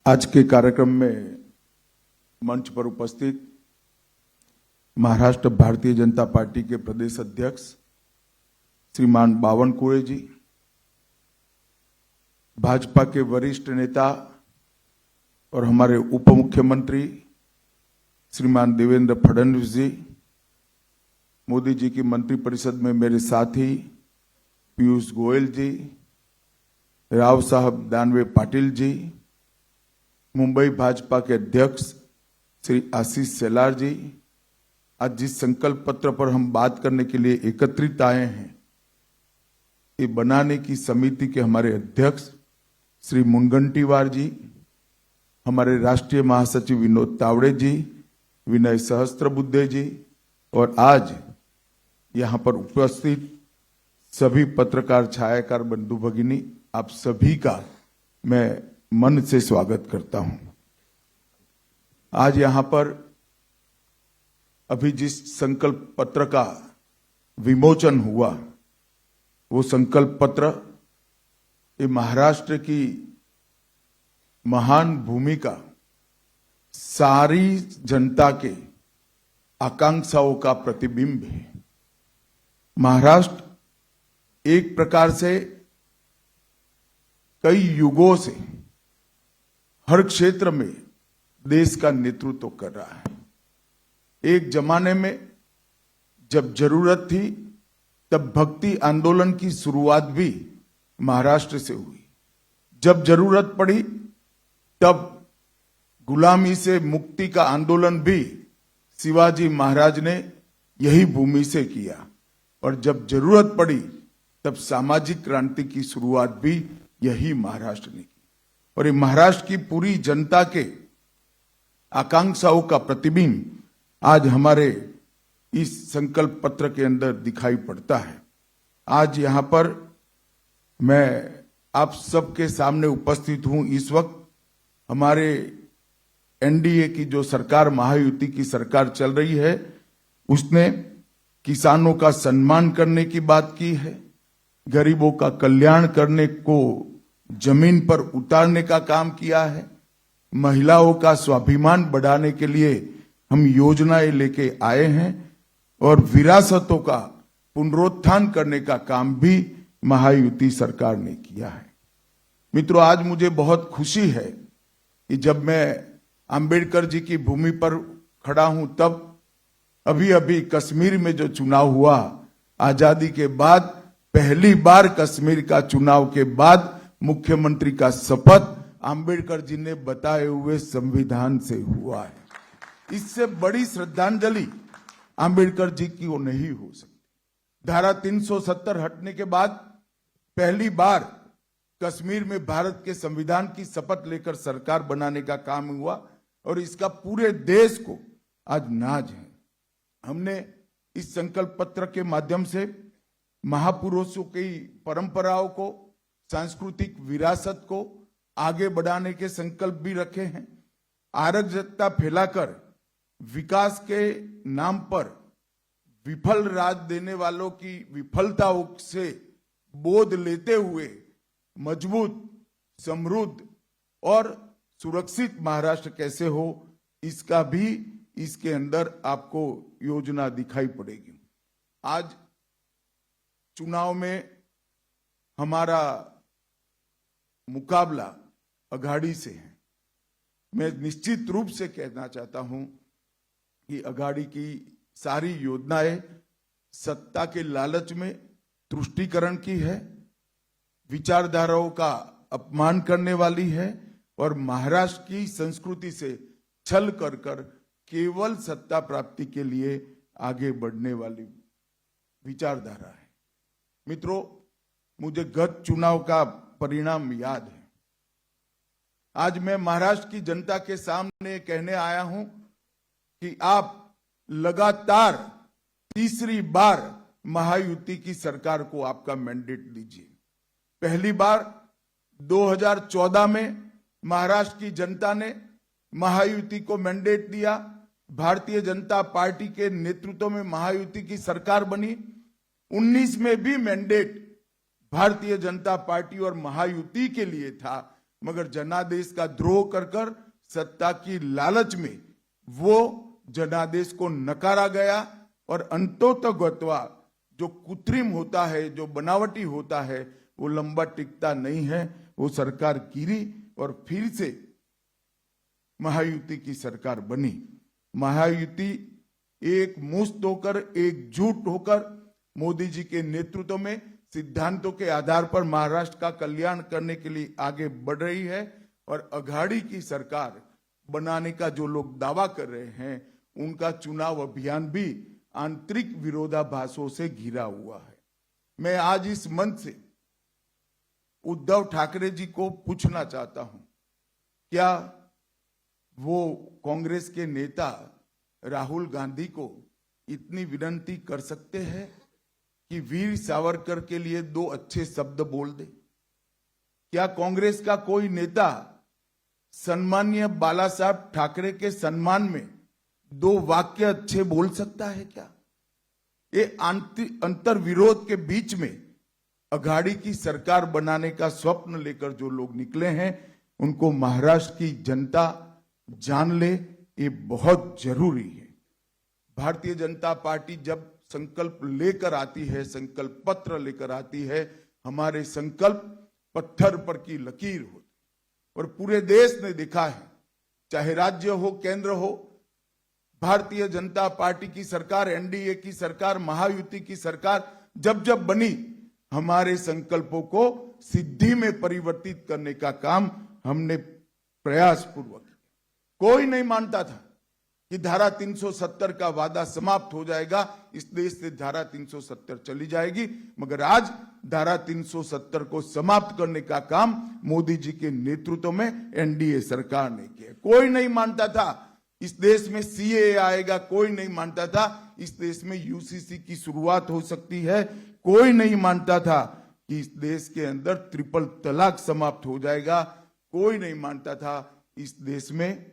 आज के कार्यक्रम में मंच पर उपस्थित महाराष्ट्र भारतीय जनता पार्टी के प्रदेश अध्यक्ष श्रीमान बावनकुळे जी, भाजपा के वरिष्ठ नेता और हमारे उप मुख्यमंत्री श्रीमान देवेंद्र फडणवीस जी, मोदी जी की मंत्रिपरिषद में मेरे साथी पीयूष गोयल जी, राव साहब दानवे पाटिल जी, मुंबई भाजपा के अध्यक्ष श्री आशीष शेलार जी, आज जिस संकल्प पत्र पर हम बात करने के लिए एकत्रित आए हैं, ये बनाने की समिति के हमारे अध्यक्ष श्री मुनगंटीवार जी, हमारे राष्ट्रीय महासचिव विनोद तावड़े जी, विनय सहस्त्रबुद्धे जी और आज यहां पर उपस्थित सभी पत्रकार छायाकार बंधु भगिनी, आप सभी का मैं मन से स्वागत करता हूं। आज यहां पर अभी जिस संकल्प पत्र का विमोचन हुआ, वो संकल्प पत्र ये महाराष्ट्र की महान भूमिका, सारी जनता के आकांक्षाओं का प्रतिबिंब है। महाराष्ट्र एक प्रकार से कई युगों से हर क्षेत्र में देश का नेतृत्व कर रहा है। एक जमाने में जब जरूरत थी तब भक्ति आंदोलन की शुरुआत भी महाराष्ट्र से हुई। जब जरूरत पड़ी तब गुलामी से मुक्ति का आंदोलन भी शिवाजी महाराज ने यही भूमि से किया और जब जरूरत पड़ी तब सामाजिक क्रांति की शुरुआत भी यही महाराष्ट्र ने की। और ये महाराष्ट्र की पूरी जनता के आकांक्षाओं का प्रतिबिंब आज हमारे इस संकल्प पत्र के अंदर दिखाई पड़ता है। आज यहां पर मैं आप सबके सामने उपस्थित हूं। इस वक्त हमारे एनडीए की जो सरकार, महायुति की सरकार चल रही है, उसने किसानों का सम्मान करने की बात की है, गरीबों का कल्याण करने को जमीन पर उतारने का काम किया है, महिलाओं का स्वाभिमान बढ़ाने के लिए हम योजनाएं लेके आए हैं और विरासतों का पुनरुत्थान करने का काम भी महायुति सरकार ने किया है। मित्रों, आज मुझे बहुत खुशी है कि जब मैं अंबेडकर जी की भूमि पर खड़ा हूं, तब अभी अभी कश्मीर में जो चुनाव हुआ, आजादी के बाद पहली बार कश्मीर का चुनाव के बाद मुख्यमंत्री का शपथ अंबेडकर जी ने बताए हुए संविधान से हुआ है। इससे बड़ी श्रद्धांजलि अंबेडकर जी की वो नहीं हो सकती। धारा 370 हटने के बाद पहली बार कश्मीर में भारत के संविधान की शपथ लेकर सरकार बनाने का काम हुआ और इसका पूरे देश को आज नाज है। हमने इस संकल्प पत्र के माध्यम से महापुरुषों की परंपराओं को, सांस्कृतिक विरासत को आगे बढ़ाने के संकल्प भी रखे हैं। अराजकता फैलाकर विकास के नाम पर विफल राज देने वालों की विफलताओं से बोध लेते हुए मजबूत, समृद्ध और सुरक्षित महाराष्ट्र कैसे हो, इसका भी इसके अंदर आपको योजना दिखाई पड़ेगी। आज चुनाव में हमारा मुकाबला अघाड़ी से है। मैं निश्चित रूप से कहना चाहता हूं कि अघाड़ी की सारी योजनाएं सत्ता के लालच में तुष्टीकरण की है, विचारधाराओं का अपमान करने वाली है और महाराष्ट्र की संस्कृति से छल कर केवल सत्ता प्राप्ति के लिए आगे बढ़ने वाली विचारधारा है। मित्रों, मुझे गत चुनाव का परिणाम याद है। आज मैं महाराष्ट्र की जनता के सामने कहने आया हूं कि आप लगातार तीसरी बार महायुति की सरकार को आपका मैंडेट दीजिए। पहली बार 2014 में महाराष्ट्र की जनता ने महायुति को मैंडेट दिया। भारतीय जनता पार्टी के नेतृत्व में महायुति की सरकार बनी। 19 में भी मैंडेट भारतीय जनता पार्टी और महायुति के लिए था। मगर जनादेश का द्रोह कर कर सत्ता की लालच में वो जनादेश को नकारा गया और अंतोतगत्वा जो कृत्रिम होता है, जो बनावटी होता है, वो लंबा टिकता नहीं है। वो सरकार गिरी और फिर से महायुति की सरकार बनी। महायुति एक मुश्त होकर, एकजुट होकर मोदी जी के नेतृत्व में सिद्धांतों के आधार पर महाराष्ट्र का कल्याण करने के लिए आगे बढ़ रही है। और अघाड़ी की सरकार बनाने का जो लोग दावा कर रहे हैं, उनका चुनाव अभियान भी आंतरिक विरोधाभासों से घिरा हुआ है। मैं आज इस मंच से उद्धव ठाकरे जी को पूछना चाहता हूं, क्या वो कांग्रेस के नेता राहुल गांधी को इतनी विनती कर सकते हैं कि वीर सावरकर के लिए 2 अच्छे शब्द बोल दे? क्या कांग्रेस का कोई नेता सम्माननीय बाला साहब ठाकरे के सम्मान में 2 वाक्य अच्छे बोल सकता है क्या? ये अंतर विरोध के बीच में अघाड़ी की सरकार बनाने का स्वप्न लेकर जो लोग निकले हैं, उनको महाराष्ट्र की जनता जान ले, ये बहुत जरूरी है। भारतीय जनता पार्टी जब संकल्प लेकर आती है, संकल्प पत्र लेकर आती है, हमारे संकल्प पत्थर पर की लकीर होती। और पूरे देश ने देखा है, चाहे राज्य हो, केंद्र हो, भारतीय जनता पार्टी की सरकार, एनडीए की सरकार, महायुति की सरकार जब जब बनी, हमारे संकल्पों को सिद्धि में परिवर्तित करने का काम हमने प्रयास पूर्वक किया। कोई नहीं मानता था कि धारा 370 का वादा समाप्त हो जाएगा, इस देश से धारा 370 चली जाएगी, मगर आज धारा 370 को समाप्त करने का काम मोदी जी के नेतृत्व में एनडीए सरकार ने किया। कोई नहीं मानता था इस देश में सीएए आएगा, कोई नहीं मानता था इस देश में यूसीसी की शुरुआत हो सकती है, कोई नहीं मानता था कि इस देश के अंदर ट्रिपल तलाक समाप्त हो जाएगा, कोई नहीं मानता था इस देश में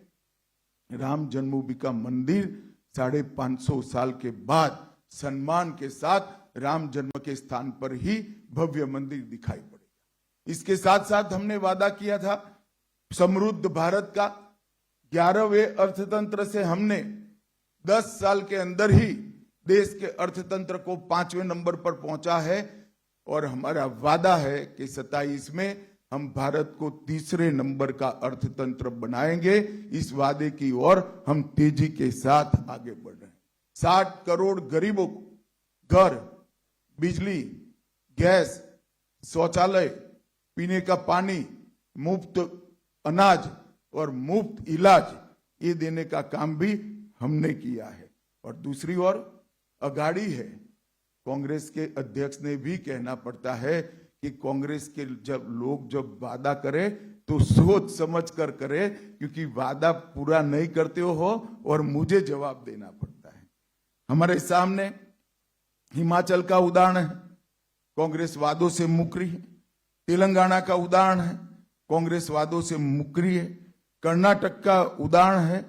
राम जन्मभूमि का मंदिर 550 साल के बाद सम्मान के साथ राम जन्म के स्थान पर ही भव्य मंदिर दिखाई पड़ेगा। इसके साथ साथ हमने वादा किया था समृद्ध भारत का। 11वें अर्थतंत्र से हमने 10 साल के अंदर ही देश के अर्थतंत्र को 5वें नंबर पर पहुंचा है और हमारा वादा है कि 27 में हम भारत को 3रे नंबर का अर्थतंत्र बनाएंगे। इस वादे की ओर हम तेजी के साथ आगे बढ़ रहे हैं। 60 करोड़ गरीबों को घर, बिजली, गैस, शौचालय, पीने का पानी, मुफ्त अनाज और मुफ्त इलाज, ये देने का काम भी हमने किया है। और दूसरी ओर अघाड़ी है, कांग्रेस के अध्यक्ष ने भी कहना पड़ता है कि कांग्रेस के जब वादा करे तो सोच समझ कर करे, क्योंकि वादा पूरा नहीं करते हो और मुझे जवाब देना पड़ता है। हमारे सामने हिमाचल का उदाहरण है, कांग्रेस वादों से मुकरी है। तेलंगाना का उदाहरण है, कांग्रेस वादों से मुकरी है। कर्नाटक का उदाहरण है,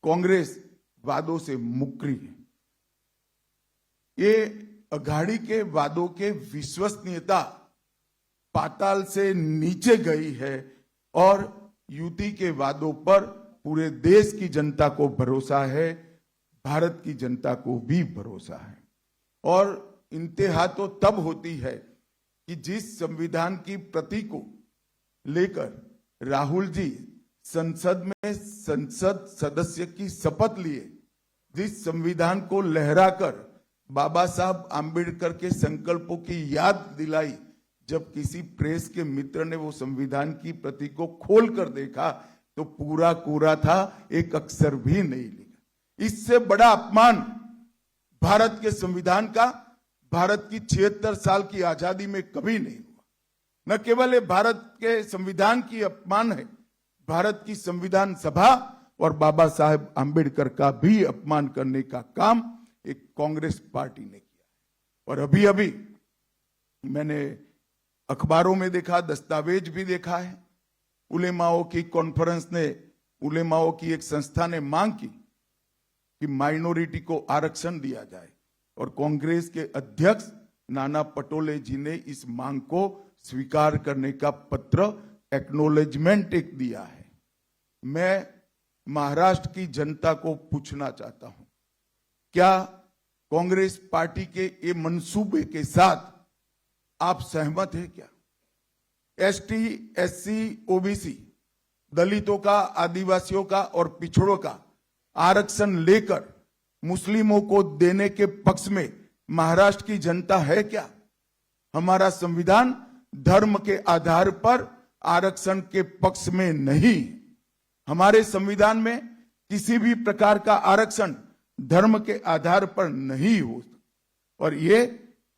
कांग्रेस वादों से मुकरी है। ये अघाड़ी के वादों के विश्वसनीयता पाताल से नीचे गई है और युति के वादों पर पूरे देश की जनता को भरोसा है, भारत की जनता को भी भरोसा है। और इंतहा तो तब होती है कि जिस संविधान की प्रति को लेकर राहुल जी संसद में संसद सदस्य की शपथ लिए, जिस संविधान को लहराकर बाबा साहब आंबेडकर के संकल्पों की याद दिलाई, जब किसी प्रेस के मित्र ने वो संविधान की प्रति को खोल कर देखा तो पूरा कोरा था, एक अक्षर भी नहीं लिखा। इससे बड़ा अपमान भारत के संविधान का भारत की 76 साल की आजादी में कभी नहीं हुआ। न केवल ये भारत के संविधान की अपमान है, भारत की संविधान सभा और बाबा साहेब आंबेडकर का भी अपमान करने का काम एक कांग्रेस पार्टी ने किया है। और अभी अभी मैंने अखबारों में देखा, दस्तावेज भी देखा है, उलेमाओं की कॉन्फ्रेंस ने, उलेमाओं की एक संस्था ने मांग की कि माइनॉरिटी को आरक्षण दिया जाए और कांग्रेस के अध्यक्ष नाना पटोले जी ने इस मांग को स्वीकार करने का पत्र एक्नोलेजमेंट एक दिया है। मैं महाराष्ट्र की जनता को पूछना चाहता हूं, क्या कांग्रेस पार्टी के ये मंसूबे के साथ आप सहमत हैं क्या? एसटी, एससी, ओबीसी, दलितों का, आदिवासियों का और पिछड़ों का आरक्षण लेकर मुस्लिमों को देने के पक्ष में महाराष्ट्र की जनता है क्या? हमारा संविधान धर्म के आधार पर आरक्षण के पक्ष में नहीं। हमारे संविधान में किसी भी प्रकार का आरक्षण धर्म के आधार पर नहीं हो, और ये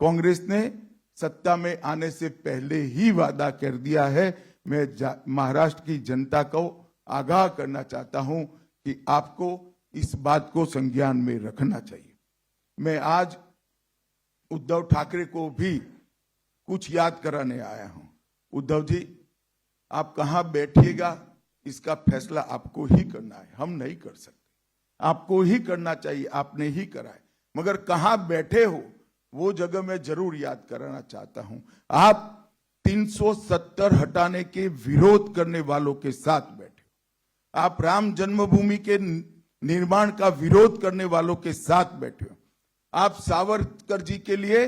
कांग्रेस ने सत्ता में आने से पहले ही वादा कर दिया है। मैं महाराष्ट्र की जनता को आगाह करना चाहता हूं कि आपको इस बात को संज्ञान में रखना चाहिए। मैं आज उद्धव ठाकरे को भी कुछ याद कराने आया हूं। उद्धव जी, आप कहां बैठिएगा इसका फैसला आपको ही करना है, हम नहीं कर सकते। आपको ही करना चाहिए, आपने ही करा है, मगर कहां बैठे हो वो जगह मैं जरूर याद कराना चाहता हूं। आप 370 हटाने के विरोध करने वालों के साथ बैठे हो। आप राम जन्मभूमि के निर्माण का विरोध करने वालों के साथ बैठे हो। आप सावरकर जी के लिए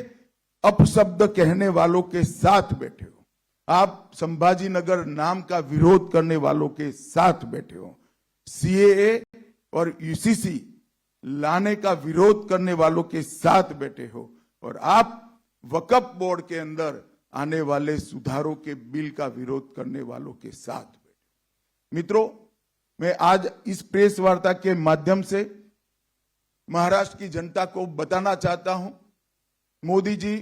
अपशब्द कहने वालों के साथ बैठे हो। आप संभाजी नगर नाम का विरोध करने वालों के साथ बैठे हो। सीएए और यूसीसी लाने का विरोध करने वालों के साथ बैठे हो, और आप वक्फ बोर्ड के अंदर आने वाले सुधारों के बिल का विरोध करने वालों के साथ बैठे। मित्रों, मैं आज इस प्रेस वार्ता के माध्यम से महाराष्ट्र की जनता को बताना चाहता हूं, मोदी जी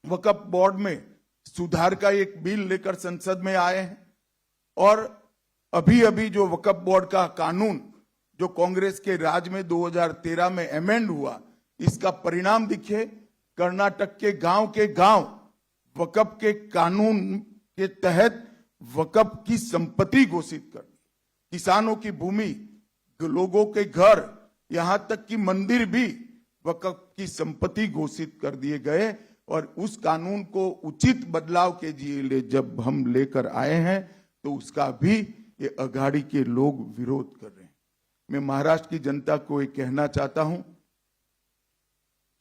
वक्फ बोर्ड में सुधार का एक बिल लेकर संसद में आए हैं, और अभी अभी जो वक्फ बोर्ड का कानून जो कांग्रेस के राज में 2013 में अमेंड हुआ, इसका परिणाम दिखे। कर्नाटक के गांव वक्फ के कानून के तहत वक्फ की संपत्ति घोषित कर दी। किसानों की भूमि, लोगों के घर, यहां तक कि मंदिर भी वक्फ की संपत्ति घोषित कर दिए गए, और उस कानून को उचित बदलाव के लिए जब हम लेकर आए हैं तो उसका भी ये अघाड़ी के लोग विरोध कर रहे हैं। मैं महाराष्ट्र की जनता को ये कहना चाहता हूं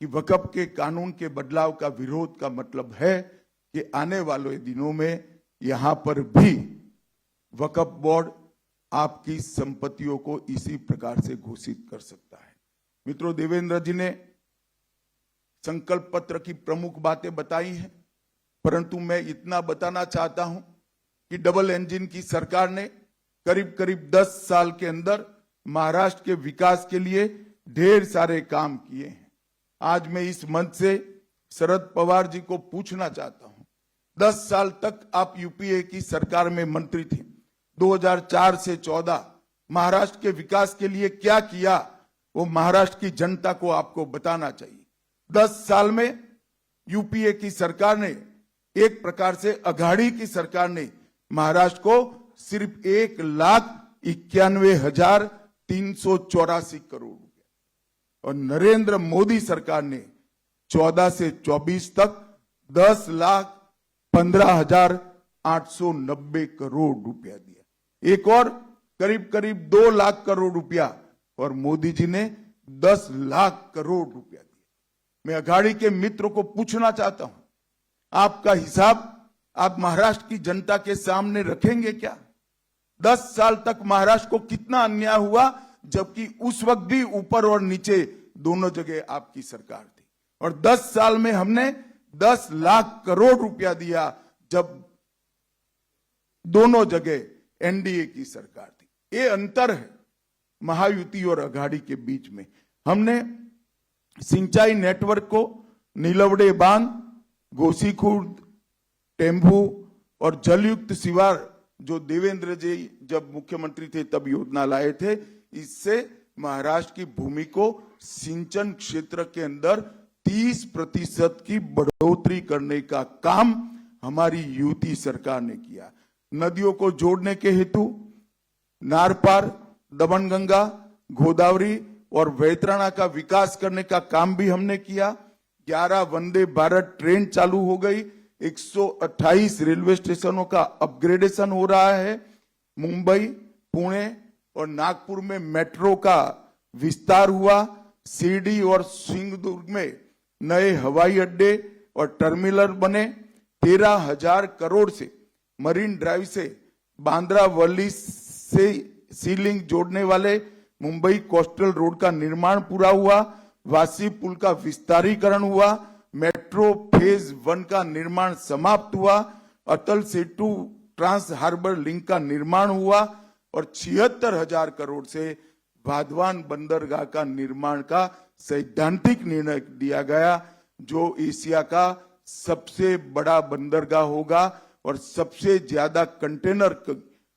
कि वक्फ के कानून के बदलाव का विरोध का मतलब है कि आने वाले दिनों में यहां पर भी वक्फ बोर्ड आपकी संपत्तियों को इसी प्रकार से घोषित कर सकता है। मित्रों, देवेंद्र जी ने संकल्प पत्र की प्रमुख बातें बताई हैं, परंतु मैं इतना बताना चाहता हूं कि डबल इंजन की सरकार ने करीब करीब 10 साल के अंदर महाराष्ट्र के विकास के लिए ढेर सारे काम किए हैं। आज मैं इस मंच से शरद पवार जी को पूछना चाहता हूं, 10 साल तक आप यूपीए की सरकार में मंत्री थे। 2004 से 14 महाराष्ट्र के विकास के लिए क्या किया, वो महाराष्ट्र की जनता को आपको बताना चाहिए। 10 साल में यूपीए की सरकार ने, एक प्रकार से अघाड़ी की सरकार ने, महाराष्ट्र को सिर्फ 1,91,384 करोड़ रुपए, और नरेंद्र मोदी सरकार ने 14 से 24 तक 10,15,890 करोड़ रुपया दिया। एक और करीब करीब 2 लाख करोड़ रुपया, और मोदी जी ने 10 लाख करोड़ रुपया दिया। मैं अघाड़ी के मित्र को पूछना चाहता हूं, आपका हिसाब आप महाराष्ट्र की जनता के सामने रखेंगे क्या? 10 साल तक महाराष्ट्र को कितना अन्याय हुआ, जबकि उस वक्त भी ऊपर और नीचे दोनों जगह आपकी सरकार थी, और 10 साल में हमने 10 लाख करोड़ रुपया दिया, जब दोनों जगह एनडीए की सरकार थी। ये अंतर है महायुति और अघाड़ी के बीच में। हमने सिंचाई नेटवर्क को नीलवड़े बांध, गोसीखुर्द, टेम्बू और जलयुक्त शिवार, जो देवेंद्र जी जब मुख्यमंत्री थे तब योजना लाए थे, इससे महाराष्ट्र की भूमि को सिंचन क्षेत्र के अंदर 30% की बढ़ोतरी करने का काम हमारी यूपी सरकार ने किया। नदियों को जोड़ने के हेतु नारपार, दमनगंगा, गोदावरी और वैतरणा का विकास करने का काम भी हमने किया। 11 वंदे भारत ट्रेन चालू हो गई। 128 रेलवे स्टेशनों का अपग्रेडेशन हो रहा है। मुंबई, पुणे और नागपुर में मेट्रो का विस्तार हुआ। शिरडी और सिंगदुर्ग में नए हवाई अड्डे और टर्मिनल बने। 13,000 करोड़ से मरीन ड्राइव से बांद्रा वर्ली से सी लिंक जोड़ने वाले मुंबई कोस्टल रोड का निर्माण पूरा हुआ। वासी पुल का विस्तारीकरण हुआ। मेट्रो फेज 1 का निर्माण समाप्त हुआ। Atal Setu trans harbour link का निर्माण हुआ और 76,000 करोड़ से वाधवान बंदरगाह का निर्माण का सैद्धांतिक निर्णय दिया गया, जो एशिया का सबसे बड़ा बंदरगाह होगा और सबसे ज्यादा कंटेनर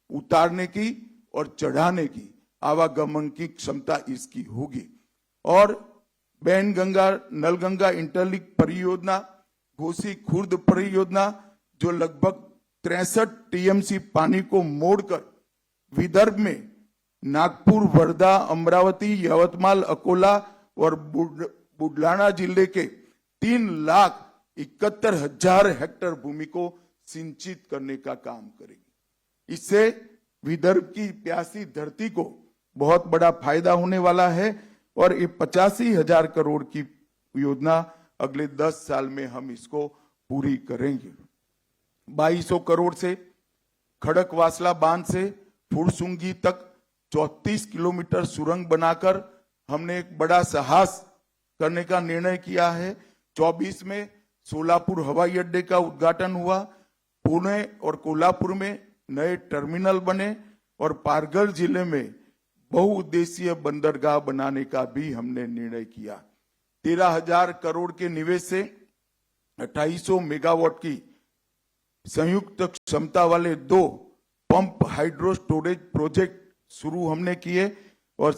उतारने की और चढ़ाने की आवागमन की क्षमता इसकी होगी। और बैनगंगा नलगंगा इंटरलिंक परियोजना, घोसी खुर्द परियोजना, जो लगभग 63 टीएमसी पानी को मोड़कर विदर्भ में नागपुर, वर्धा, अमरावती, यवतमाल, अकोला और बुलढाना जिले के 3,71,000 हेक्टेयर भूमि को सिंचित करने का काम करेगी। इससे विदर्भ की प्यासी धरती को बहुत बड़ा फायदा होने वाला है और ये 85,000 करोड़ की योजना अगले 10 साल में हम इसको पूरी करेंगे। 2200 करोड़ से खड़कवासला बांध से फुरसुंगी तक 34 किलोमीटर सुरंग बनाकर हमने एक बड़ा साहस करने का निर्णय किया है। 24 में सोलापुर हवाई अड्डे का उद्घाटन हुआ। पुणे और कोल्हापुर में नए टर्मिनल बने और पालघर जिले में बहुउद्देशीय बंदरगाह बनाने का भी हमने निर्णय किया। 13,000 करोड़ के निवेश से 2800 मेगावाट की संयुक्त क्षमता वाले 2 पंप हाइड्रो स्टोरेज प्रोजेक्ट शुरू हमने किए और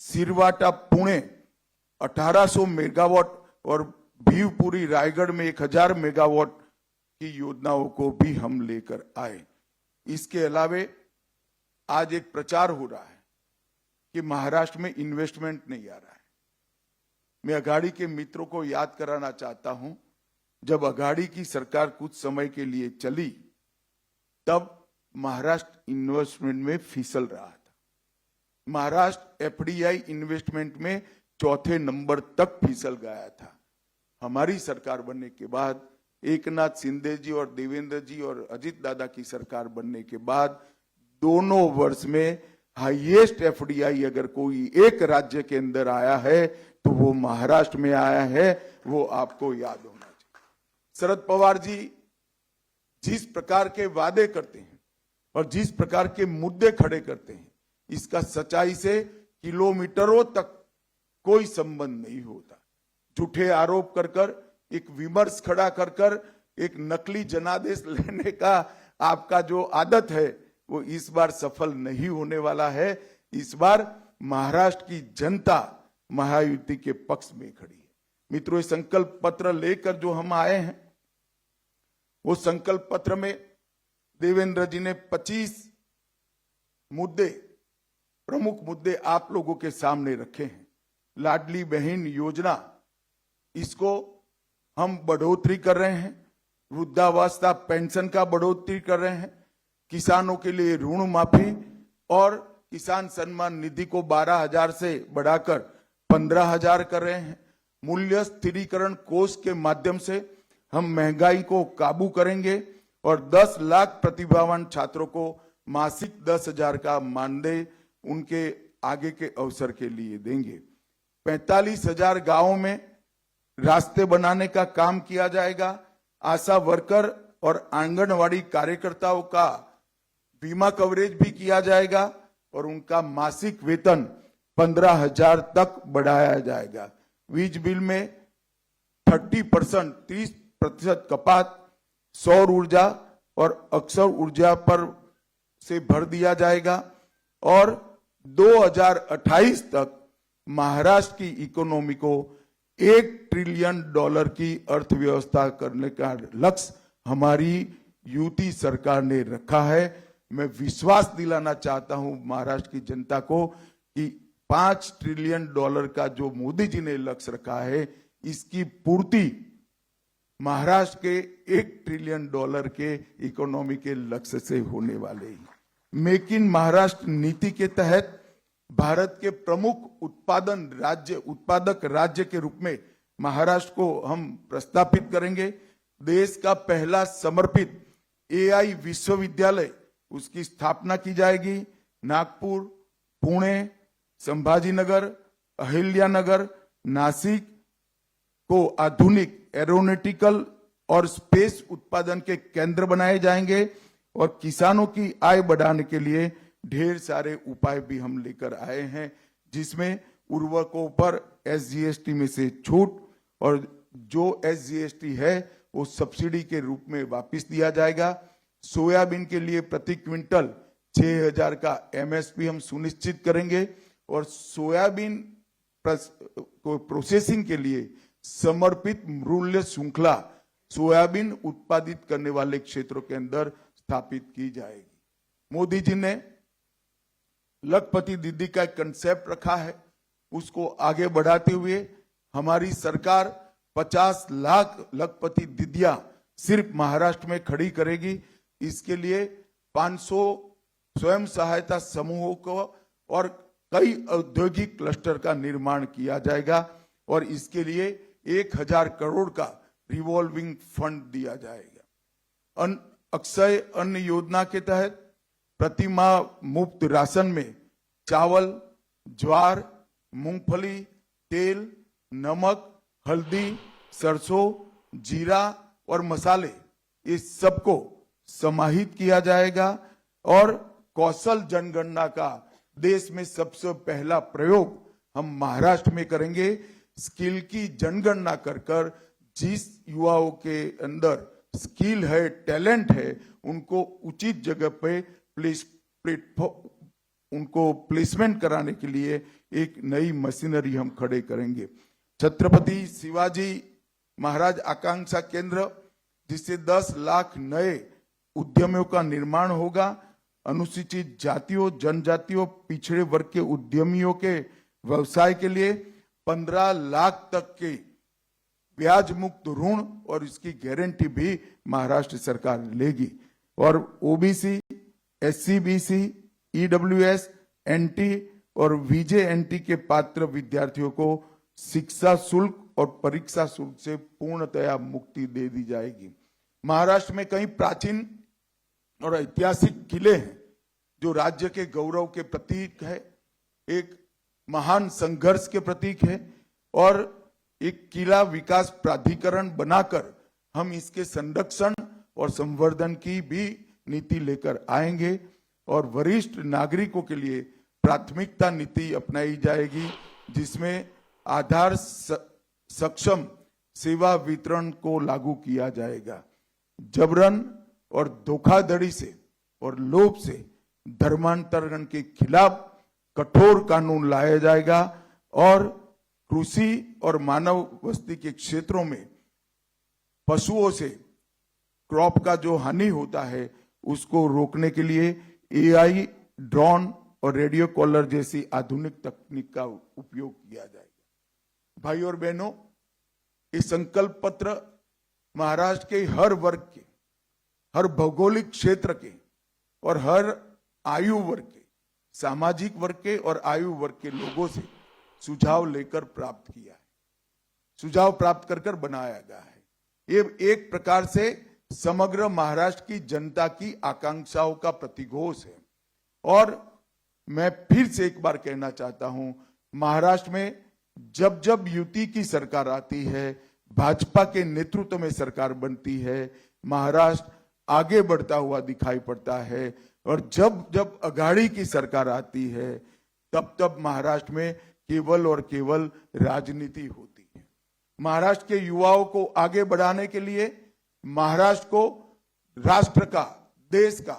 सिरवाटा पुणे 1800 मेगावाट और भीवपुरी रायगढ़ में 1000 मेगावाट की योजनाओं को भी हम लेकर आए। इसके अलावे आज एक प्रचार हो रहा है कि महाराष्ट्र में इन्वेस्टमेंट नहीं आ रहा है। मैं अघाड़ी के मित्रों को याद कराना चाहता हूं, जब अघाड़ी की सरकार कुछ समय के लिए चली तब महाराष्ट्र इन्वेस्टमेंट में फिसल रहा था। महाराष्ट्र एफडीआई इन्वेस्टमेंट में 4थे नंबर तक फिसल गया था। हमारी सरकार बनने के बाद, एकनाथ शिंदे जी और देवेंद्र जी और अजित दादा की सरकार बनने के बाद दोनों वर्ष में हाईएस्ट एफडीआई अगर कोई एक राज्य के अंदर आया है तो वो महाराष्ट्र में आया है। वो आपको याद होना चाहिए। शरद पवार जी जिस प्रकार के वादे करते हैं और जिस प्रकार के मुद्दे खड़े करते हैं, इसका सच्चाई से किलोमीटरों तक कोई संबंध नहीं होता। झूठे आरोप कर कर, एक विमर्श खड़ा कर कर, एक नकली जनादेश लेने का आपका जो आदत है वो इस बार सफल नहीं होने वाला है। इस बार महाराष्ट्र की जनता महायुति के पक्ष में खड़ी है। मित्रों, संकल्प पत्र लेकर जो हम आए हैं, वो संकल्प पत्र में देवेंद्र जी ने 25 मुद्दे, प्रमुख मुद्दे आप लोगों के सामने रखे हैं। लाडली बहन योजना, इसको हम बढ़ोतरी कर रहे हैं। वृद्धावस्था पेंशन का बढ़ोतरी कर रहे हैं। किसानों के लिए ऋण माफी और किसान सम्मान निधि को 12,000 से बढ़ाकर 15,000 कर रहे हैं। मूल्य स्थिरीकरण कोष के माध्यम से हम महंगाई को काबू करेंगे और 10 लाख प्रतिभावान छात्रों को मासिक 10,000 का मानदेय उनके आगे के अवसर के लिए देंगे। 45,000 गांवों में रास्ते बनाने का काम किया जाएगा। आशा वर्कर और आंगनवाड़ी कार्यकर्ताओं का बीमा कवरेज भी किया जाएगा और उनका मासिक वेतन 15,000 तक बढ़ाया जाएगा। वीज बिल में 30% कपात सौर ऊर्जा और अक्षय ऊर्जा पर से भर दिया जाएगा और 2028 तक महाराष्ट्र की इकोनॉमी को $1 ट्रिलियन की अर्थव्यवस्था करने का लक्ष्य हमारी यूटी सरकार ने रखा है। मैं विश्वास दिलाना चाहता हूं महाराष्ट्र की जनता को कि $5 ट्रिलियन का जो मोदी जी ने लक्ष्य रखा है, इसकी पूर्ति महाराष्ट्र के $1 ट्रिलियन के इकोनॉमी के लक्ष्य से होने वाले ही। मेक इन महाराष्ट्र नीति के तहत भारत के प्रमुख उत्पादक राज्य के रूप में महाराष्ट्र को हम प्रस्तापित करेंगे। देश का पहला समर्पित AI विश्वविद्यालय उसकी स्थापना की जाएगी। नागपुर, पुणे, संभाजीनगर, अहिल्यानगर, नासिक को आधुनिक एरोनॉटिकल और स्पेस उत्पादन के केंद्र बनाए जाएंगे और किसानों की आय बढ़ाने के लिए ढेर सारे उपाय भी हम लेकर आए हैं, जिसमें उर्वरकों पर SGST में से छूट और जो SGST है वो सब्सिडी के रूप में वापस दिया जाएगा। सोयाबीन के लिए प्रति क्विंटल 6,000 का MSP हम सुनिश्चित करेंगे और सोयाबीन को प्रोसेसिंग के लिए समर्पित मूल्य श्रृंखला सोयाबीन उत्पादित करने वाले क्षेत्रों के अंदर स्थापित की जाएगी। मोदी जी ने लखपति दीदी का एक कंसेप्ट रखा है, उसको आगे बढ़ाते हुए हमारी सरकार 50 लाख लखपति दीदियां सिर्फ महाराष्ट्र में खड़ी करेगी। इसके लिए 500 स्वयं सहायता समूहों को और कई औद्योगिक क्लस्टर का निर्माण किया जाएगा और इसके लिए 1,000 करोड़ का रिवॉल्विंग फंड दिया जाएगा। अक्षय अन्न योजना के तहत प्रति माह मुफ्त राशन में चावल, ज्वार, मूंगफली, तेल, नमक, हल्दी, सरसों, जीरा और मसाले इस सबको समाहित किया जाएगा और कौशल जनगणना का देश में सबसे पहला प्रयोग हम महाराष्ट्र में करेंगे। स्किल की जनगणना कर जिस युवाओं के अंदर स्किल है, टैलेंट है, उनको उचित जगह पे उनको प्लेसमेंट कराने के लिए एक नई मशीनरी हम खड़े करेंगे। छत्रपति शिवाजी महाराज आकांक्षा केंद्र, जिससे 10 लाख नए उद्यमियों का निर्माण होगा। अनुसूचित जातियों, जनजातियों, पिछड़े वर्ग के उद्यमियों के व्यवसाय के लिए 15 लाख तक के ब्याज मुक्त ऋण और इसकी गारंटी भी महाराष्ट्र सरकार लेगी और OBC, SC, BC, EWS, NT और VJNT के पात्र विद्यार्थियों को शिक्षा शुल्क और परीक्षा शुल्क से पूर्णतया मुक्ति दे दी जाएगी। महाराष्ट्र में कई प्राचीन और ऐतिहासिक किले हैं जो राज्य के गौरव के प्रतीक है, एक महान संघर्ष के प्रतीक है और एक किला विकास प्राधिकरण बनाकर हम इसके संरक्षण और संवर्धन की भी नीति लेकर आएंगे और वरिष्ठ नागरिकों के लिए प्राथमिकता नीति अपनाई जाएगी, जिसमें आधार सक्षम सेवा वितरण को लागू किया जाएगा। जबरन और धोखाधड़ी से और लोभ से धर्मांतरण के खिलाफ कठोर कानून लाया जाएगा और कृषि और मानव बस्ती के क्षेत्रों में पशुओं से क्रॉप का जो हानि होता है उसको रोकने के लिए AI, ड्रोन और रेडियो कॉलर जैसी आधुनिक तकनीक का उपयोग किया जाएगा। भाई और बहनों, इस संकल्प पत्र महाराष्ट्र के हर वर्ग के, हर भौगोलिक क्षेत्र के और हर आयु वर्ग के, सामाजिक वर्ग के और आयु वर्ग के लोगों से सुझाव लेकर प्राप्त किया है, सुझाव प्राप्त कर बनाया गया है। ये एक प्रकार से समग्र महाराष्ट्र की जनता की आकांक्षाओं का प्रतिघोष है और मैं फिर से एक बार कहना चाहता हूं, महाराष्ट्र में जब जब युति की सरकार आती है, भाजपा के नेतृत्व में सरकार बनती है, महाराष्ट्र आगे बढ़ता हुआ दिखाई पड़ता है और जब जब अघाड़ी की सरकार आती है तब तब महाराष्ट्र में केवल और केवल राजनीति होती है। महाराष्ट्र के युवाओं को आगे बढ़ाने के लिए, महाराष्ट्र को राष्ट्र का, देश का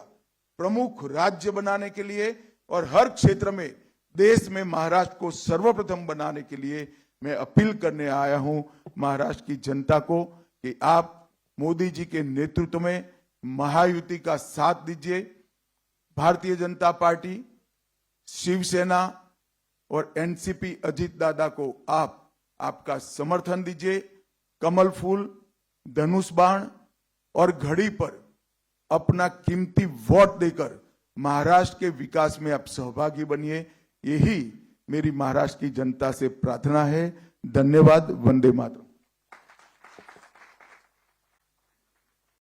प्रमुख राज्य बनाने के लिए और हर क्षेत्र में देश में महाराष्ट्र को सर्वप्रथम बनाने के लिए मैं अपील करने आया हूं महाराष्ट्र की जनता को कि आप मोदी जी के नेतृत्व में महायुति का साथ दीजिए। भारतीय जनता पार्टी, शिवसेना और एनसीपी अजीत दादा को आपका समर्थन दीजिए। कमल फूल धनुष बाण और घड़ी पर अपना कीमती वोट देकर महाराष्ट्र के विकास में आप सहभागी बनिए, यही मेरी महाराष्ट्र की जनता से प्रार्थना है। धन्यवाद। वंदे मातरम।